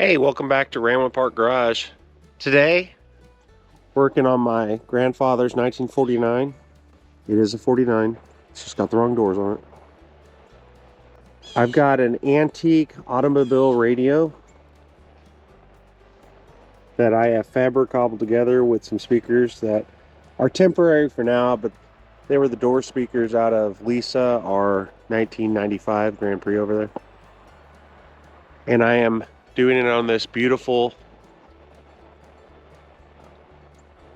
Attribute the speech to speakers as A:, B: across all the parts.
A: Hey, welcome back to Ramblin' Park Garage. Today, working on my grandfather's 1949. It is a 49. It's just got the wrong doors on it. I've got an antique automobile radio that I have fabric cobbled together with some speakers that are temporary for now, but they were the door speakers out of Lisa, our 1995 Grand Prix over there. And I am doing it on this beautiful,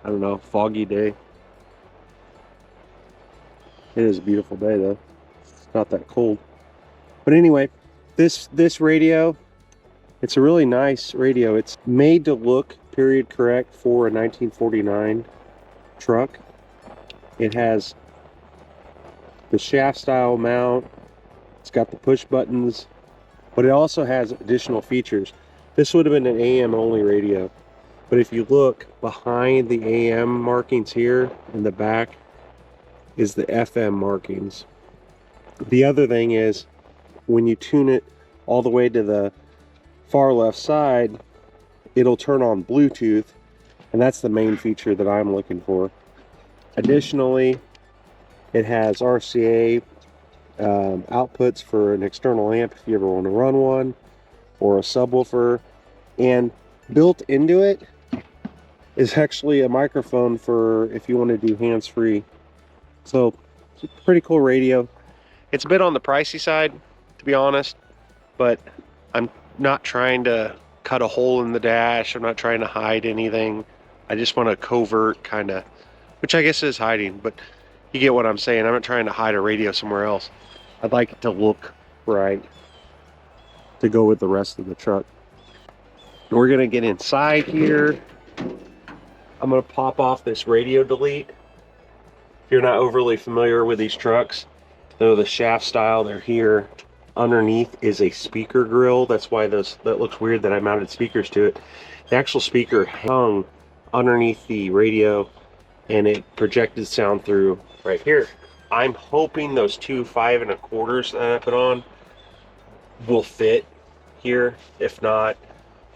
A: I don't know, foggy day. It is a beautiful day though. It's not that cold. But anyway, this radio, it's a really nice radio. It's made to look period correct for a 1949 truck. It has the shaft style mount. It's got the push buttons, but it also has additional features. This would have been an AM only radio. But if you look behind the AM markings here in the back is the FM markings. The other thing is when you tune it all the way to the far left side, it'll turn on Bluetooth, and that's the main feature that I'm looking for. Additionally, it has RCA outputs for an external amp if you ever want to run one, or a subwoofer, and built into it is actually a microphone for if you want to do hands-free. So it's a pretty cool radio. It's a bit on the pricey side, to be honest, but I'm not trying to cut a hole in the dash. I'm not trying to hide anything. I just want a covert kind of, which I guess is hiding, but you get what I'm saying. I'm not trying to hide a radio somewhere else. I'd like it to look right to go with the rest of the truck. We're gonna get inside here. I'm gonna pop off this radio delete. If you're not overly familiar with these trucks, though the shaft style, they're here. Underneath is a speaker grill. That's why that looks weird that I mounted speakers to it. The actual speaker hung underneath the radio and it projected sound through right here. I'm hoping those two 5 1/4s that I put on will fit here. If not,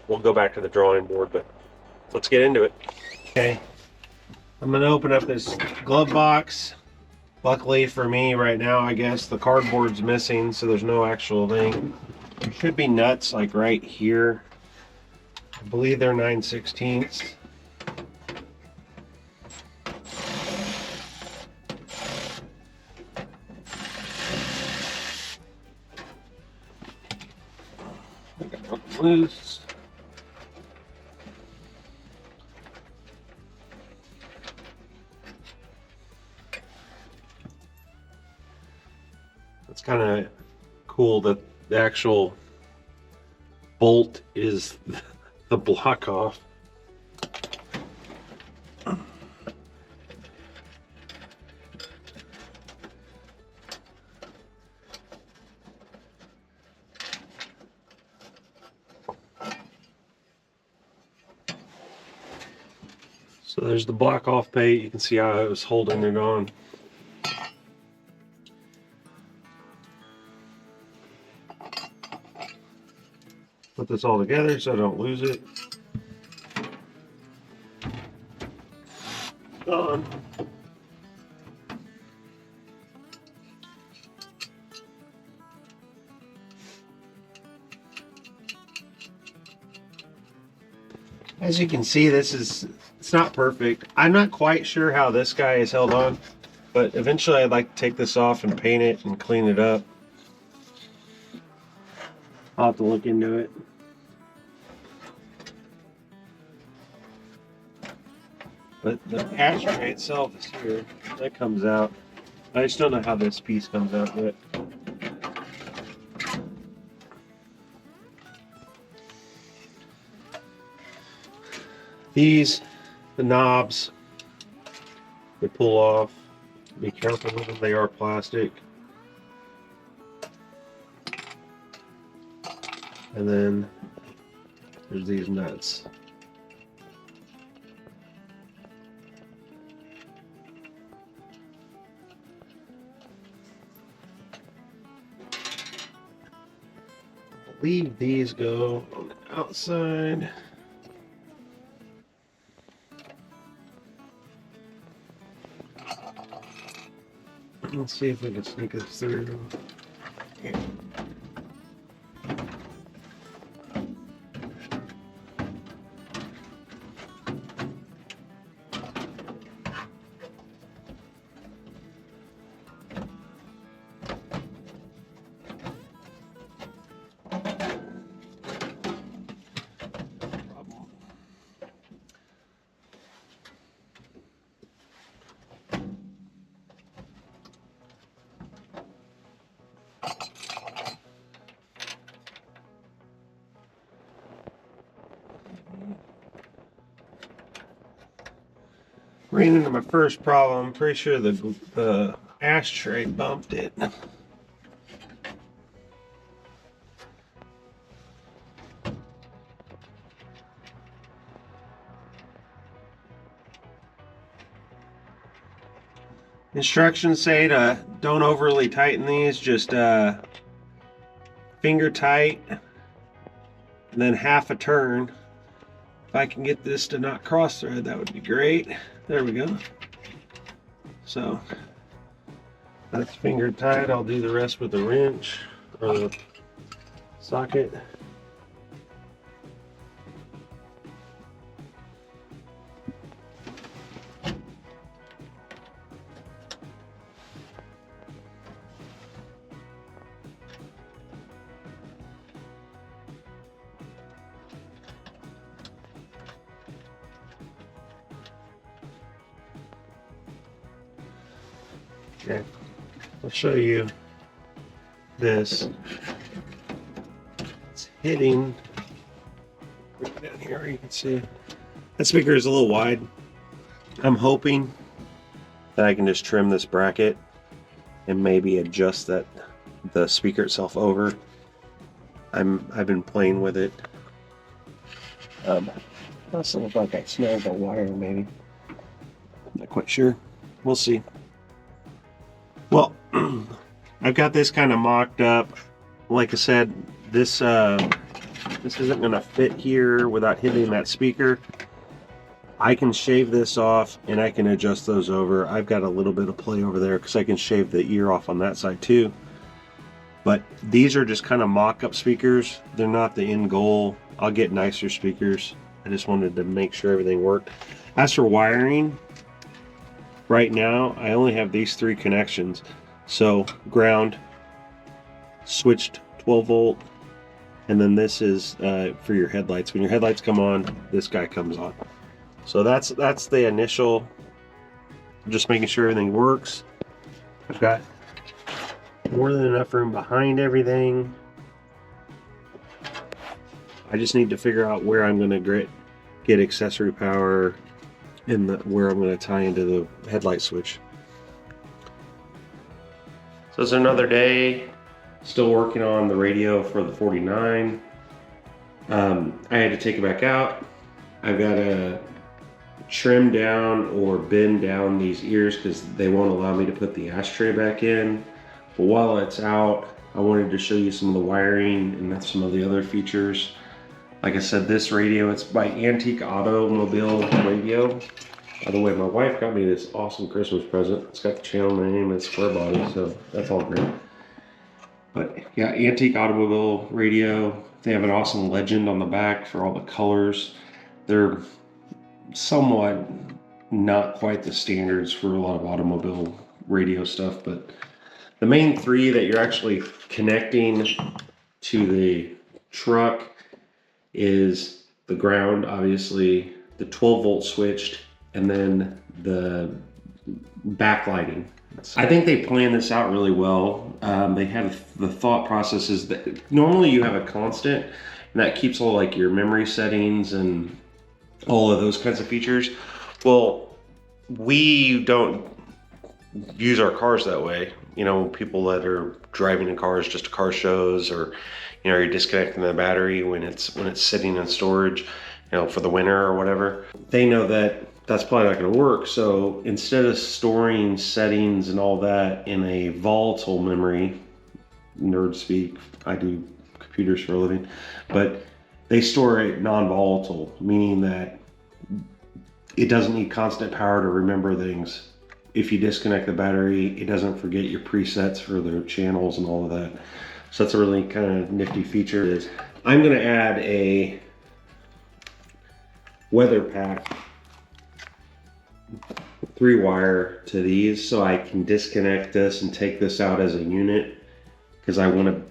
A: we'll go back to the drawing board, but let's get into it. Okay, I'm gonna open up this glove box. Luckily for me right now, I guess the cardboard's missing, so there's no actual thing. There should be nuts like right here. I believe they're 9/16. Loose. It's kind of cool that the actual bolt is the block off. So there's the block off plate. You can see how I was holding it on. Put this all together so I don't lose it. Done. As you can see, it's not perfect. I'm not quite sure how this guy is held on, but eventually I'd like to take this off and paint it and clean it up. I'll have to look into it. But the ashtray itself is here. That comes out. I just don't know how this piece comes out yet. These, the knobs, they pull off. Be careful with them, they are plastic. And then there's these nuts. believe these go on the outside. Let's see if we can sneak this through. Ran into my first problem. I'm pretty sure the ashtray bumped it. Instructions say to don't overly tighten these, just finger tight and then half a turn. If I can get this to not cross thread, that would be great. There we go. So that's finger tight. I'll do the rest with the wrench or the socket. Okay, I'll show you this. It's hitting right down here. You can see that speaker is a little wide. I'm hoping that I can just trim this bracket and maybe adjust the speaker itself over. I've been playing with it. Also look like I snagged the wire, maybe. Not quite sure. We'll see. Well, I've got this kind of mocked up. Like I said, this isn't going to fit here without hitting that speaker. I can shave this off and I can adjust those over. I've got a little bit of play over there because I can shave the ear off on that side too. But these are just kind of mock-up speakers. They're not the end goal. I'll get nicer speakers. I just wanted to make sure everything worked. As for wiring, right now I only have these three connections. So ground, switched 12 volt, and then this is for your headlights. When your headlights come on, this guy comes on. So that's the initial, just making sure everything works. I've got more than enough room behind everything. I just need to figure out where I'm going to get accessory power and where I'm going to tie into the headlight switch. So it's another day, still working on the radio for the 49. I had to take it back out. I've got to trim down or bend down these ears because they won't allow me to put the ashtray back in. But while it's out, I wanted to show you some of the wiring and some of the other features. Like I said, this radio, it's by Antique Automobile Radio. By the way, my wife got me this awesome Christmas present. It's got the channel name and square body, so that's all great. But yeah, Antique Automobile Radio. They have an awesome legend on the back for all the colors. They're somewhat not quite the standards for a lot of automobile radio stuff, but the main three that you're actually connecting to the truck is the ground, obviously, the 12 volt switched, and then the backlighting. I think they planned this out really well. They have the thought processes that normally you have a constant, and that keeps all like your memory settings and all of those kinds of features. Well, we don't use our cars that way. You know, people that are driving in cars just to car shows, or you know, you're disconnecting the battery when it's sitting in storage, you know, for the winter or whatever. They know that that's probably not going to work. So instead of storing settings and all that in a volatile memory, nerd speak, I do computers for a living, but they store it non-volatile, meaning that it doesn't need constant power to remember things. If you disconnect the battery, it doesn't forget your presets for the channels and all of that. So that's a really kind of nifty feature. I'm going to add a weather pack 3-wire to these so I can disconnect this and take this out as a unit, because I want to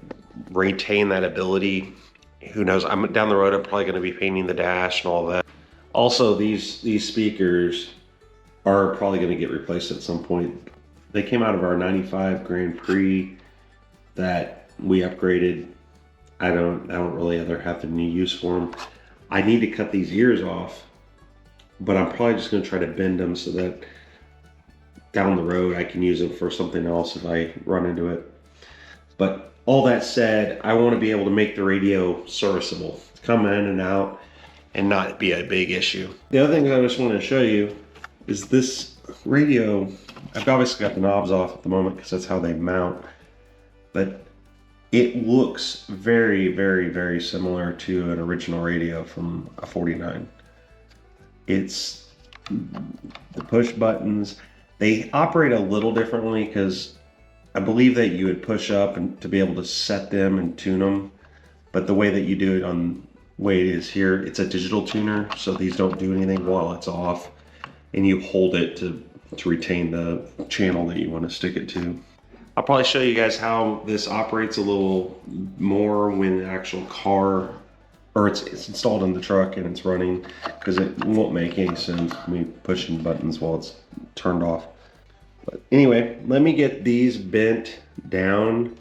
A: retain that ability. Who knows, I'm down the road, I'm probably going to be painting the dash and all that. Also, these speakers are probably going to get replaced at some point. They came out of our 95 Grand Prix that we upgraded. I don't really ever have any use for them. I need to cut these ears off, but I'm probably just going to try to bend them so that down the road I can use them for something else if I run into it. But all that said, I want to be able to make the radio serviceable, come in and out and not be a big issue. The other thing I just want to show you is this radio. I've obviously got the knobs off at the moment because that's how they mount, but it looks very, very, very similar to an original radio from a 49. It's the push buttons. They operate a little differently because I believe that you would push up and to be able to set them and tune them, but the way that you do it on the way it is here, it's a digital tuner, so these don't do anything while it's off, and you hold it to retain the channel that you want to stick it to. I'll probably show you guys how this operates a little more when the actual car, or it's installed in the truck and it's running, because it won't make any sense me pushing buttons while it's turned off. But anyway, let me get these bent down,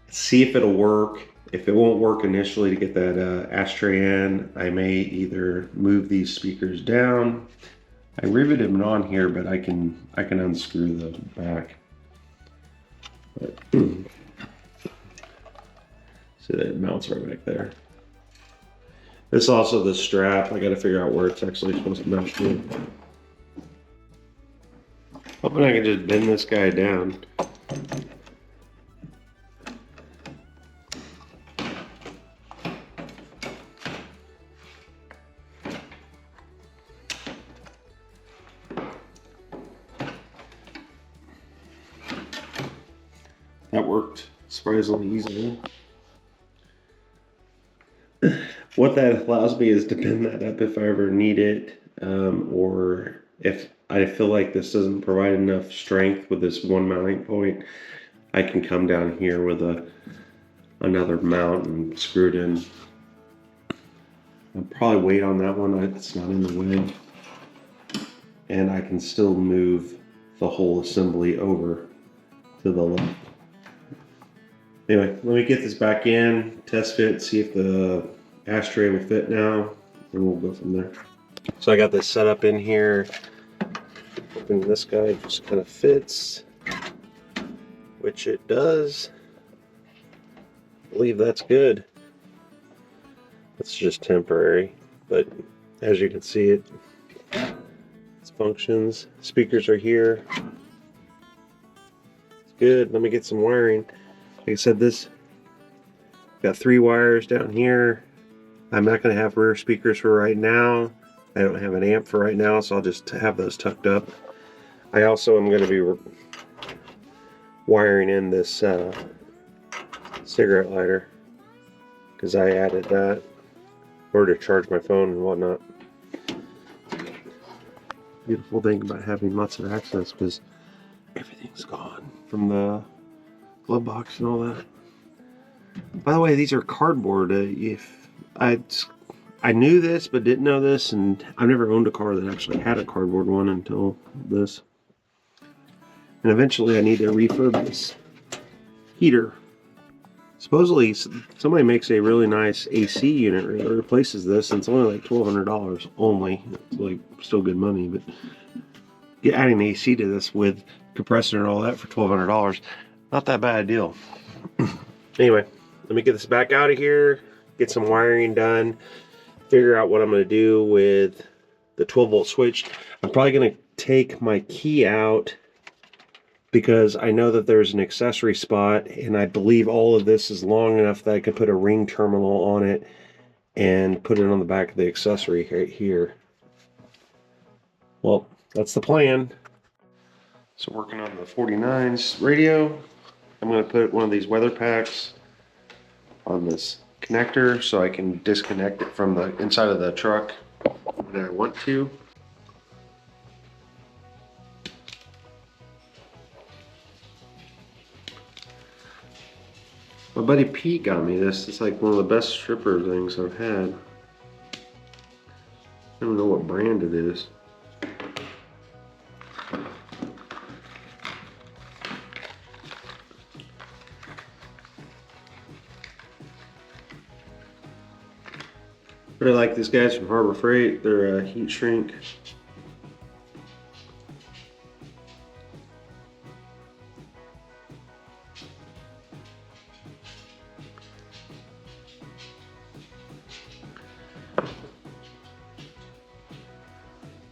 A: see if it'll work. If it won't work initially to get that ashtray in, I may either move these speakers down. I riveted them on here, but I can unscrew the back. But, see, that mounts right back there. This is also the strap. I got to figure out where it's actually supposed to mount to. Hoping I can just bend this guy down. That worked surprisingly easily. What that allows me is to bend that up if I ever need it, or if I feel like this doesn't provide enough strength with this one mounting point, I can come down here with another mount and screw it in. I'll probably wait on that one, it's not in the way. And I can still move the whole assembly over to the left. Anyway, let me get this back in, test fit, see if the ashtray will fit now, and we'll go from there. So I got this set up in here. Hoping this guy just kind of fits, which it does. I believe that's good. It's just temporary, but as you can see, it functions. Speakers are here. It's good. Let me get some wiring. Like I said, this got 3 wires down here. I'm not going to have rear speakers for right now. I don't have an amp for right now, so I'll just have those tucked up. I also am going to be wiring in this cigarette lighter, because I added that or to charge my phone and whatnot. Beautiful thing about having lots of access, because everything's gone from the glove box and all that. By the way, these are cardboard. If I knew this but didn't know this, and I've never owned a car that actually had a cardboard one until this. And eventually I need to refurb this heater. Supposedly somebody makes a really nice AC unit that replaces this, and it's only like $1,200 only. It's like still good money, but adding AC to this with compressor and all that for $1,200, not that bad a deal. Anyway, let me get this back out of here, get some wiring done, figure out what I'm going to do with the 12-volt switch. I'm probably going to take my key out, because I know that there's an accessory spot, and I believe all of this is long enough that I could put a ring terminal on it and put it on the back of the accessory right here. Well, that's the plan. So working on the 49's radio, I'm going to put one of these weather packs on this connector so I can disconnect it from the inside of the truck when I want to. My buddy Pete got me this. It's like one of the best stripper things I've had. I don't know what brand it is. But I like these guys from Harbor Freight. They're a heat shrink.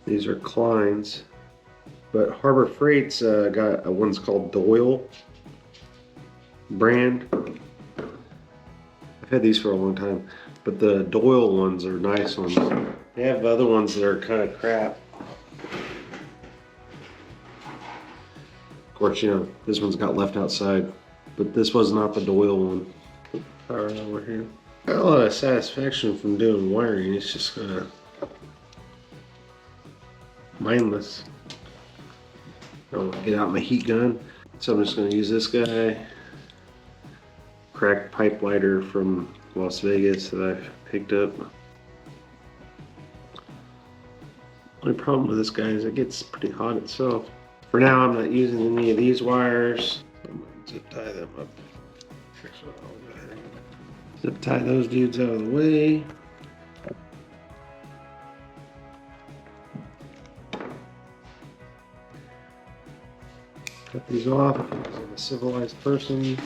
A: These are Klein's, but Harbor Freight's got one's called Doyle brand. I've had these for a long time, but the Doyle ones are nice ones. They have other ones that are kind of crap. Of course, you know, this one's got left outside, but this was not the Doyle one. Power over here. Got a lot of satisfaction from doing wiring. It's just kind of mindless. I'll get out my heat gun. So I'm just going to use this guy. Cracked pipe lighter from Las Vegas that I picked up. Only problem with this guy is it gets pretty hot itself. For now, I'm not using any of these wires. I'm going to zip tie them up. Zip tie those dudes out of the way. Cut these off because I'm a civilized person.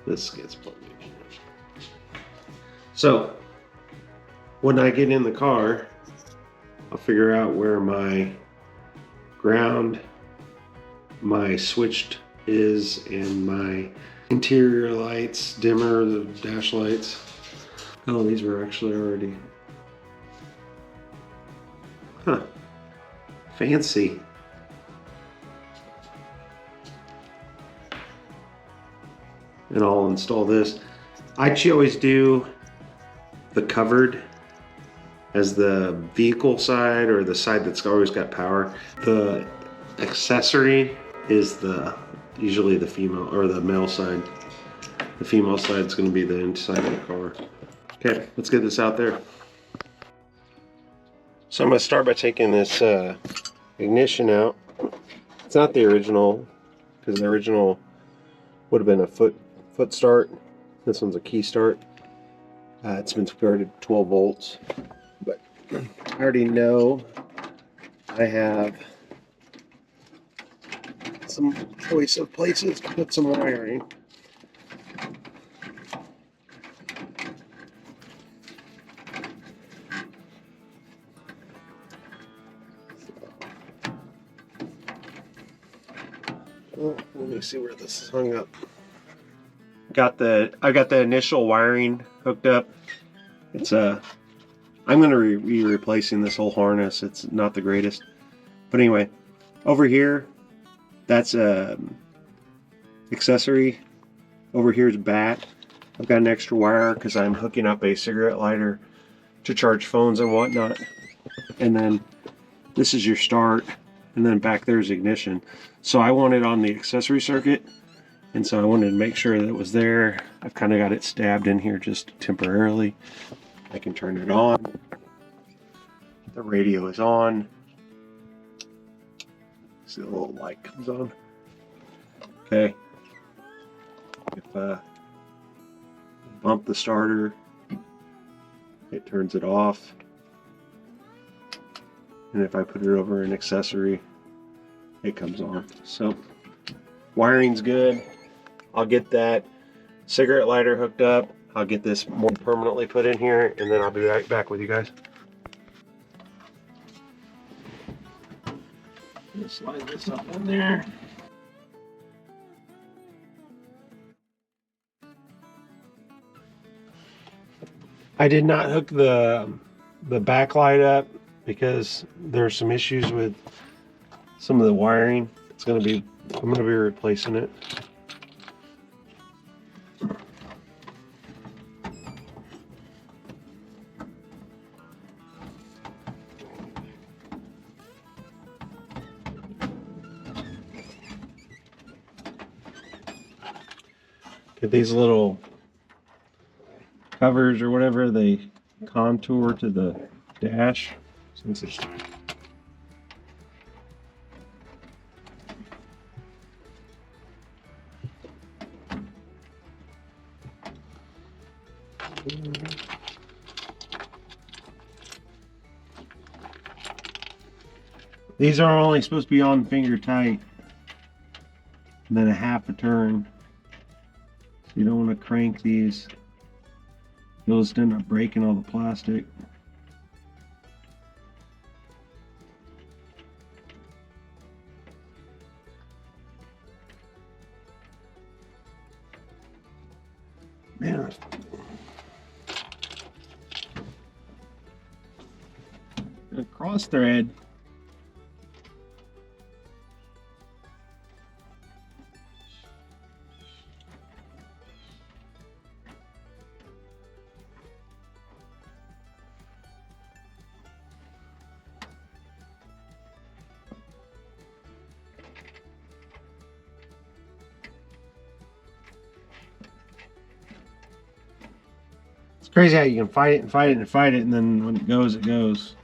A: This gets plugged in here. So, when I get in the car, I'll figure out where my ground, my switched is, and my interior lights, dimmer, the dash lights. Oh, these were actually already. Huh. Fancy. And I'll install this. I actually always do the covered as the vehicle side, or the side that's always got power. The accessory is usually the female or the male side. The female side is going to be the inside of the car. Okay, let's get this out there. So I'm going to start by taking this ignition out. It's not the original, because the original would have been a foot start. This one's a key start. It's been started 12 volts, but I already know I have some choice of places to put some wiring. Oh, let me see where this is hung up. I got the initial wiring hooked up. It's I'm going to be replacing this whole harness. It's not the greatest, but anyway, over here, that's accessory. Over here is bat. I've got an extra wire because I'm hooking up a cigarette lighter to charge phones and whatnot. And then this is your start, and then back there's ignition. So I want it on the accessory circuit, and so I wanted to make sure that it was there. I've kind of got it stabbed in here just temporarily. I can turn it on. The radio is on. See, the little light comes on. Okay. If bump the starter, it turns it off. And if I put it over an accessory, it comes on. So wiring's good. I'll get that cigarette lighter hooked up. I'll get this more permanently put in here, and then I'll be right back with you guys. Just slide this up in there. I did not hook the backlight up because there's some issues with some of the wiring. I'm gonna be replacing it. Get these little covers or whatever, they contour to the dash since it's these are only supposed to be on finger tight and then a half a turn. So you don't want to crank these. You'll just end up breaking all the plastic. Man. A cross thread. It's crazy how you can fight it and fight it and fight it, and then when it goes, it goes.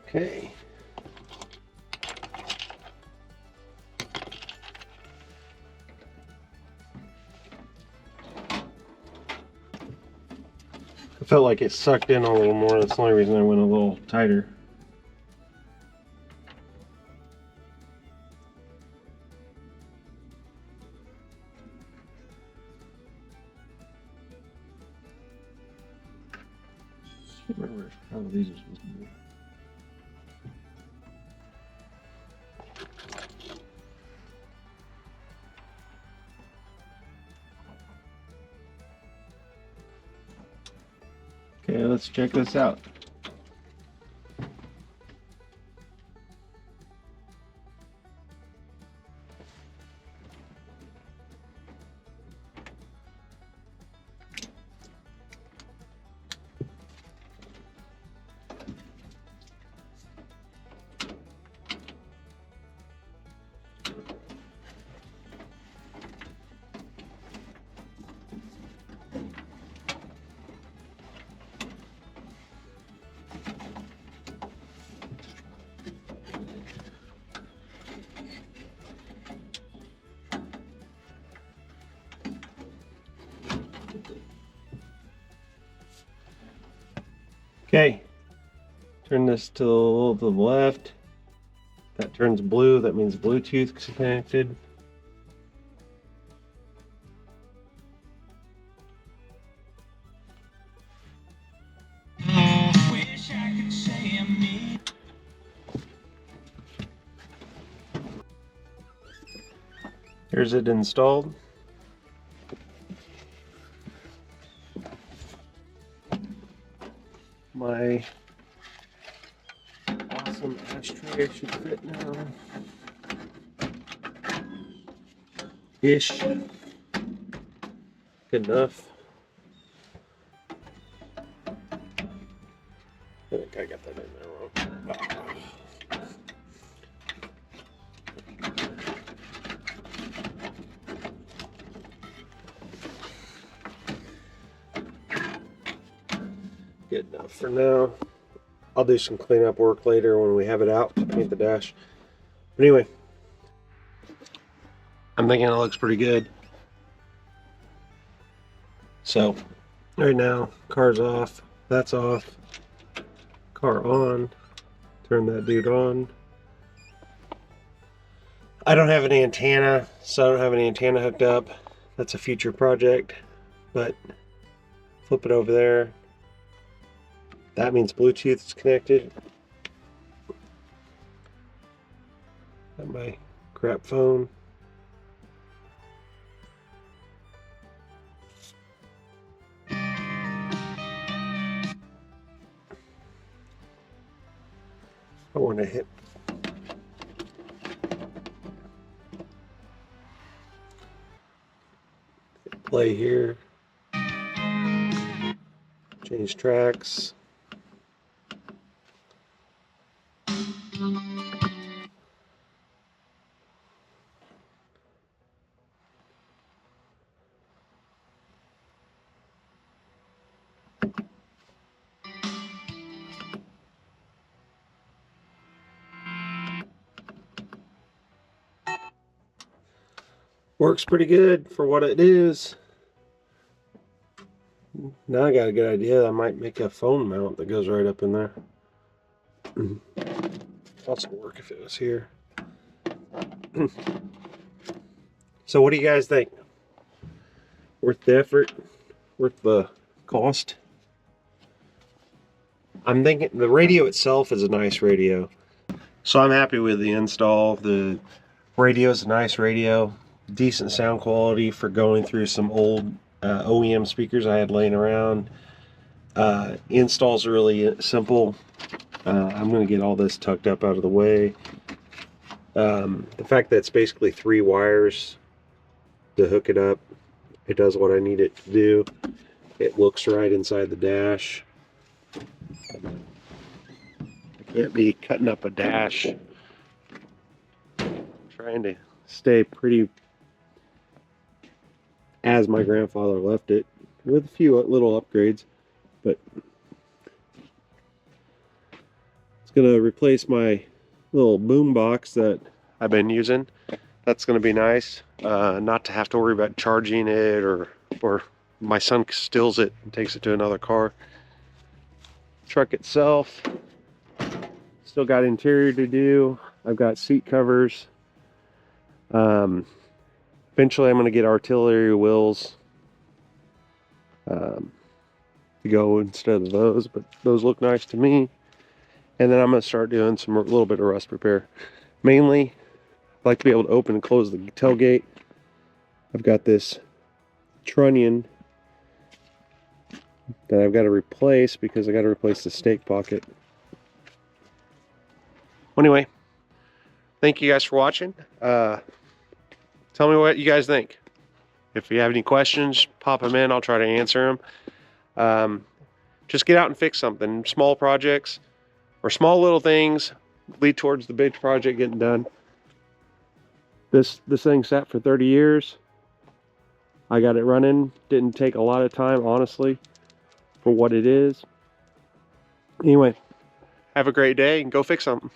A: Okay. I felt like it sucked in a little more. That's the only reason I went a little tighter. I can't remember how these are supposed to be. Okay, let's check this out. Okay, turn this to a little to the left. That turns blue, that means Bluetooth connected. Here's it installed. My awesome ashtray should fit now. Ish. Good enough. I think I got that in there wrong. Good enough for now. I'll do some cleanup work later when we have it out to paint the dash. But anyway, I'm thinking it looks pretty good. So right now, car's off. That's off. Car on. Turn that dude on. I don't have an antenna, so I don't have an antenna hooked up. That's a future project, but flip it over there. That means Bluetooth is connected. Got my crap phone. I want to hit play here. Change tracks. Works pretty good for what it is. Now I got a good idea. I might make a phone mount that goes right up in there. Also work if it was here. So what do you guys think? Worth the effort? Worth the cost? I'm thinking the radio itself is a nice radio. So I'm happy with the install. The radio is a nice radio. Decent sound quality for going through some old OEM speakers I had laying around. Installs are really simple. I'm going to get all this tucked up out of the way. The fact that it's basically 3 wires to hook it up, it does what I need it to do. It looks right inside the dash. I can't be cutting up a dash. Trying to stay pretty as my grandfather left it, with a few little upgrades, but it's going to replace my little boom box that I've been using. That's going to be nice, not to have to worry about charging it, or my son steals it and takes it to another car. Truck itself, still got interior to do. I've got seat covers. Eventually I'm going to get artillery wheels to go instead of those, but those look nice to me. And then I'm going to start doing some little bit of rust repair. Mainly, I like to be able to open and close the tailgate. I've got this trunnion that I've got to replace because I got to replace the stake pocket. Anyway, thank you guys for watching. Tell me what you guys think. If you have any questions, pop them in. I'll try to answer them. Just get out and fix something. Small projects or small little things lead towards the big project getting done. This thing sat for 30 years. I got it running. Didn't take a lot of time, honestly, for what it is. Anyway, have a great day and go fix something.